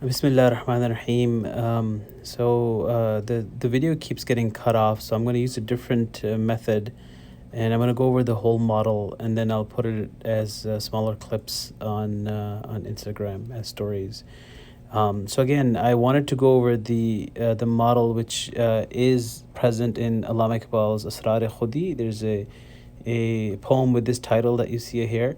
Bismillah ar-Rahman ar-Rahim. The video keeps getting cut off, so I'm going to use a different method, and I'm going to go over the whole model, and then I'll put it as smaller clips on Instagram as stories. So again, I wanted to go over the model which is present in Allama Iqbal's Khudi. There's a poem with this title that you see here.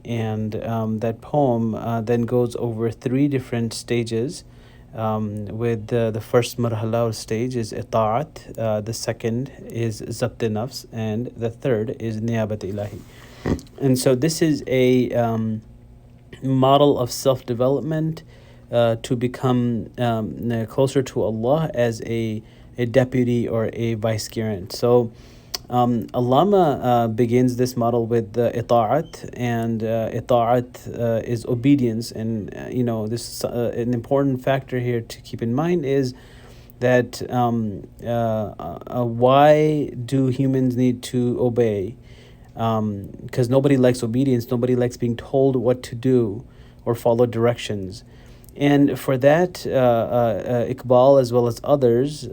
And that poem then goes over three different stages. With the first marhala or stage is ita'at, the second is zabt nafs, and the third is niyabat ilahi. And so this is a model of self-development to become closer to Allah as a deputy or a vicegerent. So Allama begins this model with ita'at, and ita'at is obedience. And this an important factor here to keep in mind is that why do humans need to obey? Because nobody likes obedience. Nobody likes being told what to do or follow directions. And for that, Iqbal as well as others,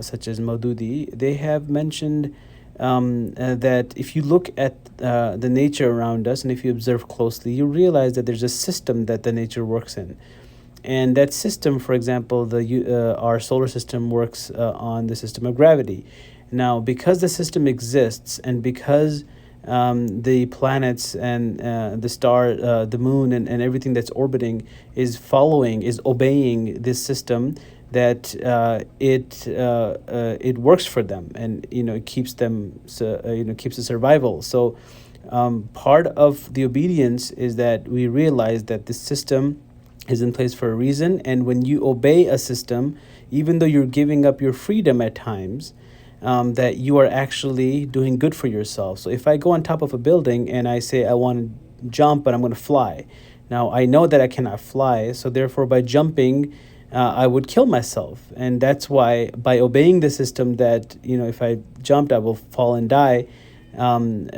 such as Maududi, they have mentioned that if you look at the nature around us and if you observe closely, you realize that there's a system that the nature works in. And that system, for example, our solar system works on the system of gravity. Now, because the system exists and because the planets and the star, the moon, and everything that's orbiting is obeying this system, that it works for them, and it keeps them, keeps the survival. So part of the obedience is that we realize that the system is in place for a reason, and when you obey a system, even though you're giving up your freedom at times, that you are actually doing good for yourself. So if I go on top of a building and I say I want to jump but I'm going to fly, now I know that I cannot fly, so therefore by jumping I would kill myself. And that's why by obeying the system that if I jumped I will fall and die, and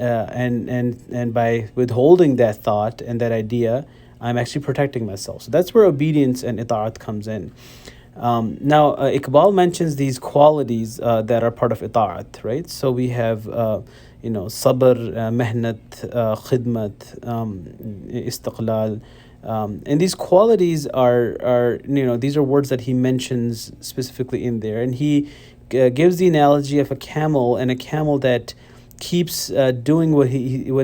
by withholding that thought and that idea, I'm actually protecting myself. So that's where obedience and ita'at comes in. Now, Iqbal mentions these qualities that are part of ita'at, right? So we have, sabr, mehnat, khidmat, istiqlal. And these qualities are these are words that he mentions specifically in there. And he gives the analogy of a camel, and a camel that keeps doing what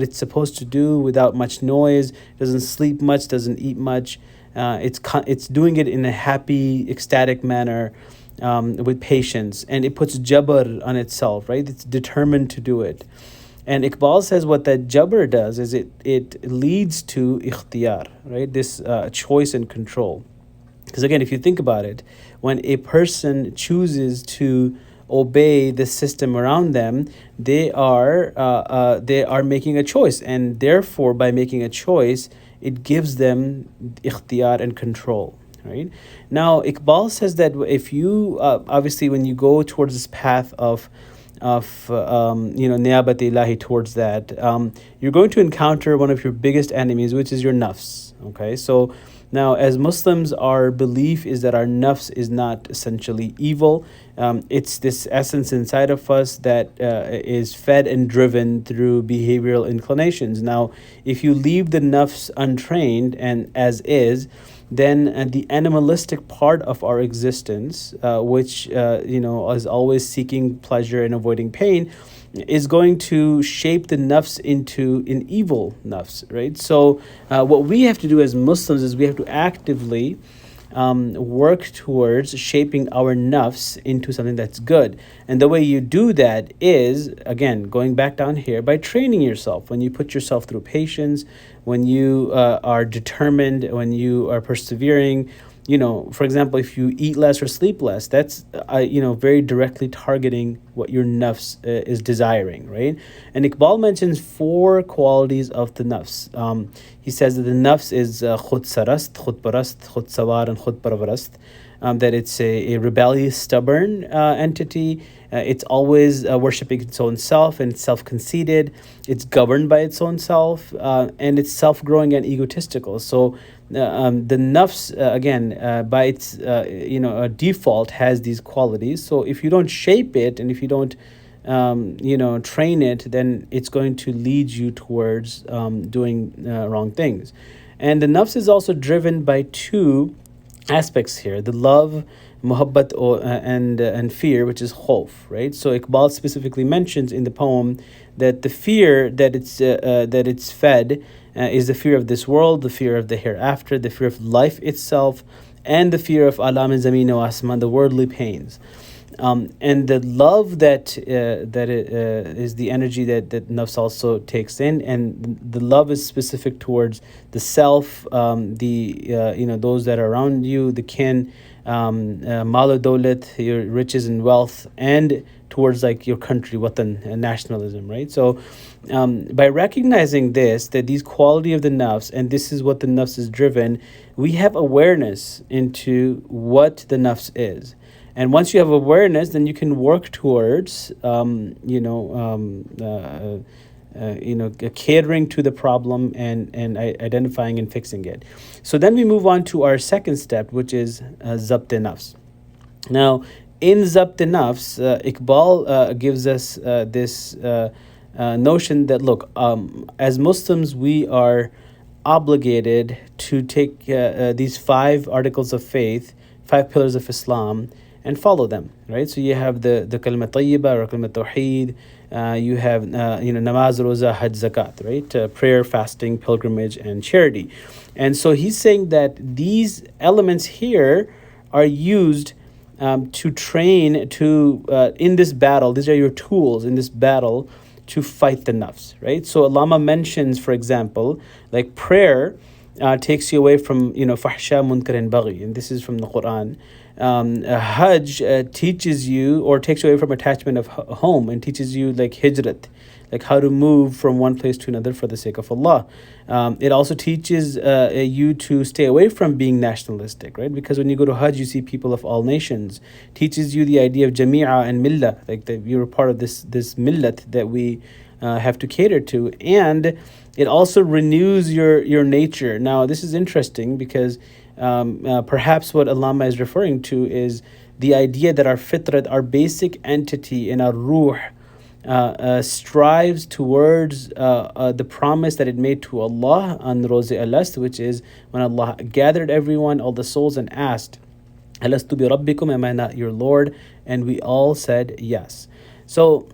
it's supposed to do without much noise, doesn't sleep much, doesn't eat much. It's doing it in a happy, ecstatic manner, with patience, and it puts jabr on itself, right? It's determined to do it. And Iqbal says what that jabr does is it leads to ikhtiyar, right? This choice and control. Because again, if you think about it, when a person chooses to obey the system around them, they are making a choice, and therefore by making a choice, it gives them ikhtiyar and control, right? Now, Iqbal says that if you, obviously when you go towards this path of niyabat ilahi, towards that, you're going to encounter one of your biggest enemies, which is your nafs, okay? So now, as Muslims, our belief is that our nafs is not essentially evil. It's this essence inside of us that is fed and driven through behavioral inclinations. Now, if you leave the nafs untrained and as is, then the animalistic part of our existence, which is always seeking pleasure and avoiding pain, is going to shape the nafs into an evil nafs, right? So what we have to do as Muslims is we have to actively work towards shaping our nafs into something that's good. And the way you do that is, again, going back down here, by training yourself. When you put yourself through patience, when you are determined, when you are persevering, for example, if you eat less or sleep less, that's, very directly targeting what your nafs is desiring, right? And Iqbal mentions 4 qualities of the nafs. He says that the nafs is khud sarast, khud parast, khud sawar, and khud parvarast. That it's a rebellious, stubborn entity. It's always worshipping its own self, and it's self-conceited. It's governed by its own self, and it's self-growing and egotistical. So the nafs, again, by its default, has these qualities. So if you don't shape it, and if you don't train it, then it's going to lead you towards doing wrong things. And the nafs is also driven by two aspects here: the love, muhabbat, and fear, which is khawf, right? So Iqbal specifically mentions in the poem that the fear that it's fed is the fear of this world, the fear of the hereafter, the fear of life itself, and the fear of alam and zameen wa asman, the worldly pains. And the love is the energy that nafs also takes in, and the love is specific towards the self, those that are around you, the kin, mal dawlat, your riches and wealth, and towards like your country, watan, nationalism, right? So by recognizing that these quality of the nafs, and this is what the nafs is driven, we have awareness into what the nafs is. And once you have awareness, then you can work towards, catering to the problem and identifying and fixing it. So then we move on to our second step, which is zabt nafs. Now, in zabt nafs, Iqbal gives us this notion that, look, as Muslims, we are obligated to take these 5 articles of faith, 5 pillars of Islam, and follow them, right? So you have the kalima tayyiba or kalima tawheed, you have namaz, roza, hajj, zakat, right? Prayer, fasting, pilgrimage, and charity. And so he's saying that these elements here are used to train to in this battle. These are your tools in this battle to fight the nafs, right? So Allama mentions, for example, like prayer takes you away from fahsha, munkar, and baghi, and this is from the Quran. Hajj teaches you, or takes you away from attachment of home, and teaches you like hijrat, like how to move from one place to another for the sake of Allah. It also teaches you to stay away from being nationalistic, right? Because when you go to Hajj, you see people of all nations. Teaches you the idea of jami'a and millah, like that you're a part of this millat that we have to cater to. And it also renews your nature. Now, this is interesting because perhaps what Allama is referring to is the idea that our fitrat, our basic entity in our ruh, strives towards the promise that it made to Allah on Roze Alast, which is when Allah gathered everyone, all the souls, and asked, Alastu bi rabbikum, am I not your Lord? And we all said yes. So,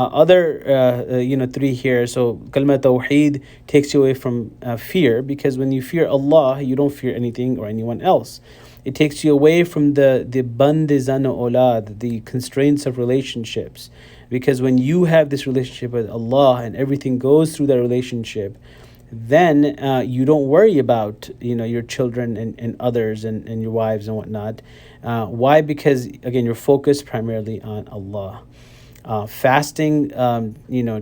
other 3 here. So, kalma tawheed takes you away from fear, because when you fear Allah, you don't fear anything or anyone else. It takes you away from the band zan olad, the constraints of relationships, because when you have this relationship with Allah and everything goes through that relationship, then you don't worry about your children and others and your wives and whatnot. Why? Because again, you're focused primarily on Allah. Fasting,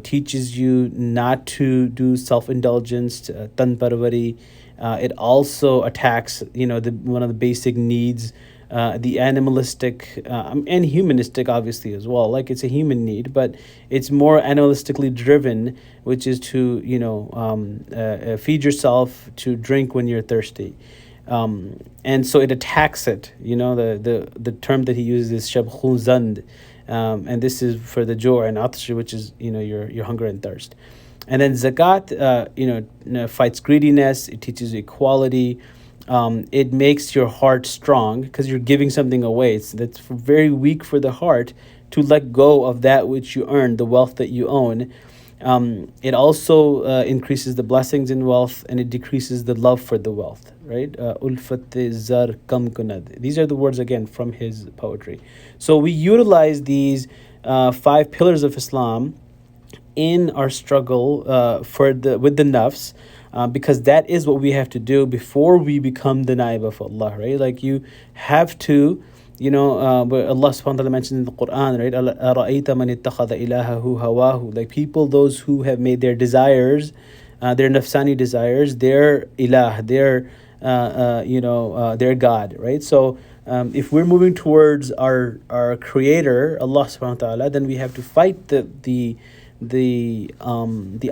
teaches you not to do self-indulgence, tan parvari. It also attacks, one of the basic needs, the animalistic and humanistic, obviously, as well. Like, it's a human need, but it's more animalistically driven, which is to feed yourself, to drink when you're thirsty. And so it attacks it. The term that he uses is shabkhun zand, and this is for the jor and atsh, which is your hunger and thirst. And then zakat, fights greediness. It teaches equality. It makes your heart strong because you're giving something away. That's very weak for the heart to let go of that which you earned, the wealth that you own. It also increases the blessings in wealth, and it decreases the love for the wealth, right? Ulfat zar kam kunad. These are the words, again, from his poetry. So we utilize these 5 pillars of Islam in our struggle with the nafs, because that is what we have to do before we become the naib of Allah, right? Like, you have to, where Allah subhanahu wa ta'ala mentions in the Quran, right? أَرَأَيْتَ مَنِ اتَّخَذَ إِلَهَهُ هَوَاهُ. Like, people, those who have made their desires, their nafsani desires, their ilah, their God, right? So if we're moving towards our creator, Allah subhanahu wa ta'ala, then we have to fight the the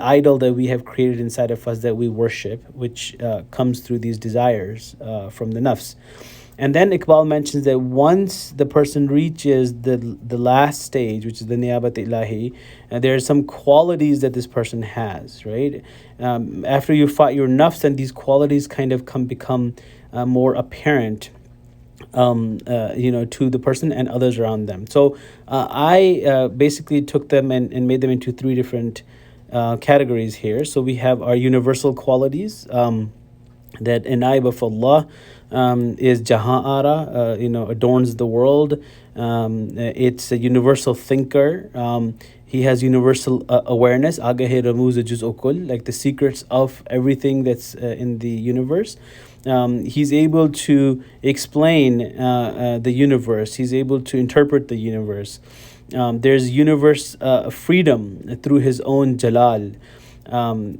idol that we have created inside of us that we worship, which comes through these desires from the nafs. And then Iqbal mentions that once the person reaches the last stage, which is the niyabat ilahi, there are some qualities that this person has, right? After you fight your nafs, and these qualities kind of become more apparent, to the person and others around them. So I basically took them and made them into three different categories here. So we have our universal qualities, that Inaib of Allah is Jaha'ara, adorns the world. It's a universal thinker. He has universal awareness, Agahe Ramuz Juz Ukul, like the secrets of everything that's in the universe. He's able to explain the universe. He's able to interpret the universe. There's universe freedom through his own Jalal.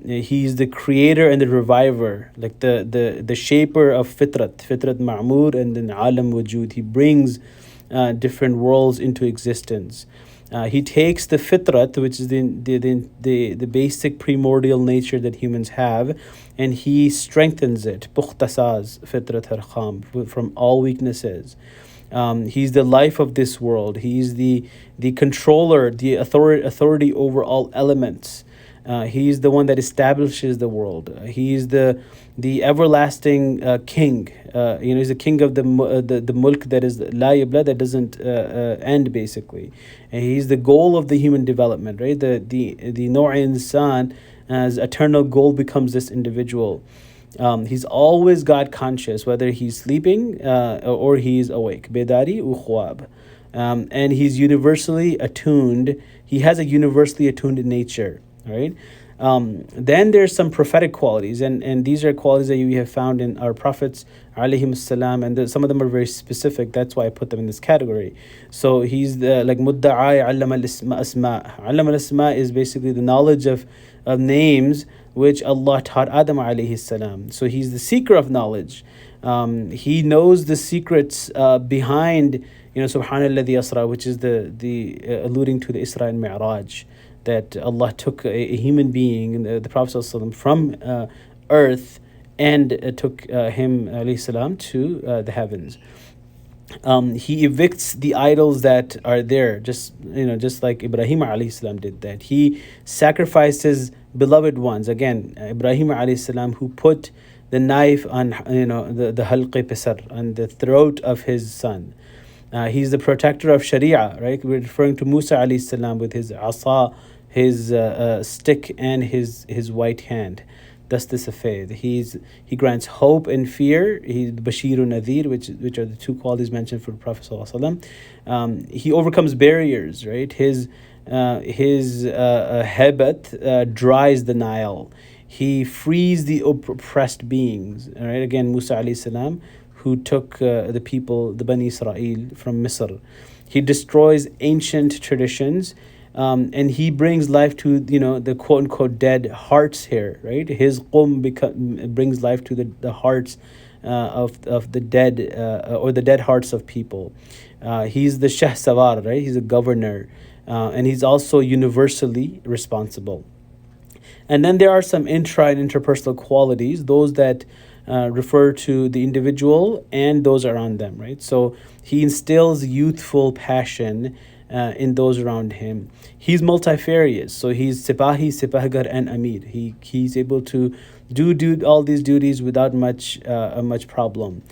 He's the creator and the reviver, like the shaper of Fitrat Ma'mur, and then Alam Wujud. He brings different worlds into existence. He takes the fitrat, which is the basic primordial nature that humans have, and he strengthens it. Pukhtasaz fitrat har kham, from all weaknesses. He's the life of this world. He's the controller, the authority over all elements. He's the one that establishes the world. He's the everlasting king. He's the king of the mulk that is la yabla, that doesn't end, basically. And he's the goal of the human development, right? The Nur Insan, as eternal goal, becomes this individual. He's always God conscious, whether he's sleeping or he's awake. Bedari u khwab. And he's universally attuned. He has a universally attuned nature. All right. Then there's some prophetic qualities, and these are qualities that we have found in our prophets, alayhim salam, and some of them are very specific. That's why I put them in this category. So he's the like mudda'i allama al-asma. Allama al-asma is basically the knowledge of names which Allah taught Adam alayhi salam. So he's the seeker of knowledge. He knows the secrets behind, Subhanalladhi Asra, which is the alluding to the Isra and Mi'raj, that Allah took a human being, the Prophet ﷺ, from earth and took him alayhi salam to the heavens. He evicts the idols that are there, just like Ibrahim alayhi salam did that. He sacrifices beloved ones. Again, Ibrahim alayhi salam, who put the knife on the halqi pisar, on the throat of his son. He's the protector of Sharia, right? We're referring to Musa alayhi salam with his asa, his stick, and his white hand. Thus the Safed. He grants hope and fear. He's Bashirun Nadir, which are the two qualities mentioned for the Prophet ﷺ. He overcomes barriers, right? His hebat dries the Nile. He frees the oppressed beings. All right. Again, Musa alayhi salam, who took the people, the Bani Israel, from Misr. He destroys ancient traditions, and he brings life to the quote unquote dead hearts here, right? His brings life to the hearts of the dead, or the dead hearts of people. He's the Shah Savar, right? He's a governor, and he's also universally responsible. And then there are some intra and interpersonal qualities, those that refer to the individual and those around them, right? So he instills youthful passion in those around him. He's multifarious, so he's Sipahi, Sipahgar, and Amir. He's able to do all these duties without much problem.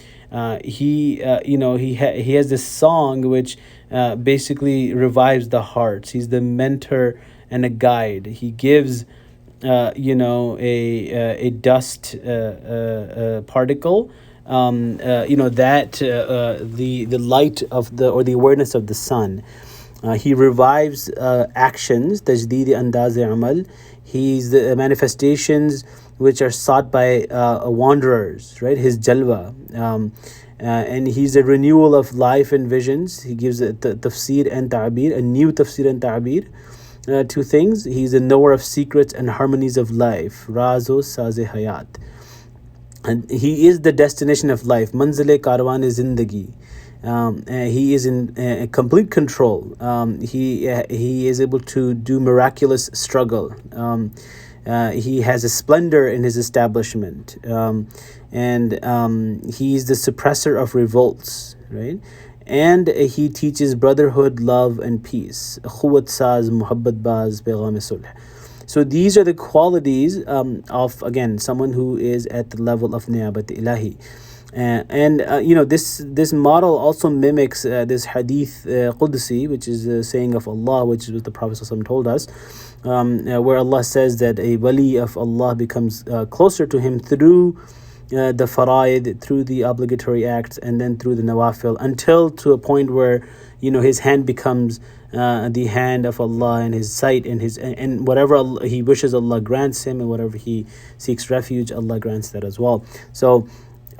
He has this song which basically revives the hearts. He's the mentor and a guide. He gives a dust particle, the light of the awareness of the sun. He revives actions, tajdeed andaz amal. He's the manifestations which are sought by wanderers, right? His jalwa. And he's a renewal of life and visions. He gives a tafsir and ta'bir, a new tafsir and ta'bir to things. He's a knower of secrets and harmonies of life. Razo Saze Hayat. And he is the destination of life. Manzile Karwan-e Zindagi. He is in complete control. He is able to do miraculous struggle. He has a splendor in his establishment, and he's the suppressor of revolts, right? And he teaches brotherhood, love, and peace. Khuwat saz, muhabbat baz, paygam sulh. So these are the qualities of, again, someone who is at the level of niyabat ilahi. This model also mimics this hadith Qudsi, which is a saying of Allah, which is what the Prophet ﷺ told us, where Allah says that a wali of Allah becomes closer to him through the fara'id, through the obligatory acts, and then through the nawafil, until to a point where his hand becomes the hand of Allah, and his sight, and whatever he wishes, Allah grants him, and whatever he seeks refuge, Allah grants that as well. So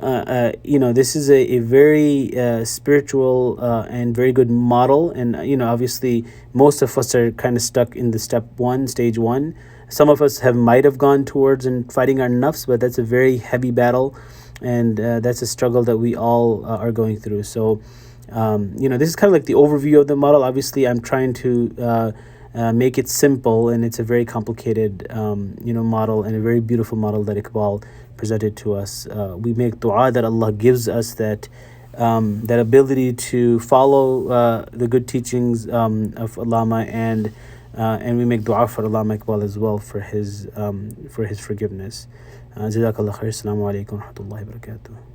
this is a very spiritual and very good model. And obviously most of us are kind of stuck in the stage one. Some of us might have gone towards and fighting our nafs, but that's a very heavy battle, and that's a struggle that we all are going through. So this is kind of like the overview of the model. Obviously I'm trying to make it simple, and it's a very complicated model, and a very beautiful model that Iqbal presented to us. We make dua that Allah gives us that ability to follow the good teachings of Allama, and we make dua for Allama Iqbal as well for his forgiveness. Jazakallah khair. Assalamu alaikum wa rahmatullahi wa barakatuh.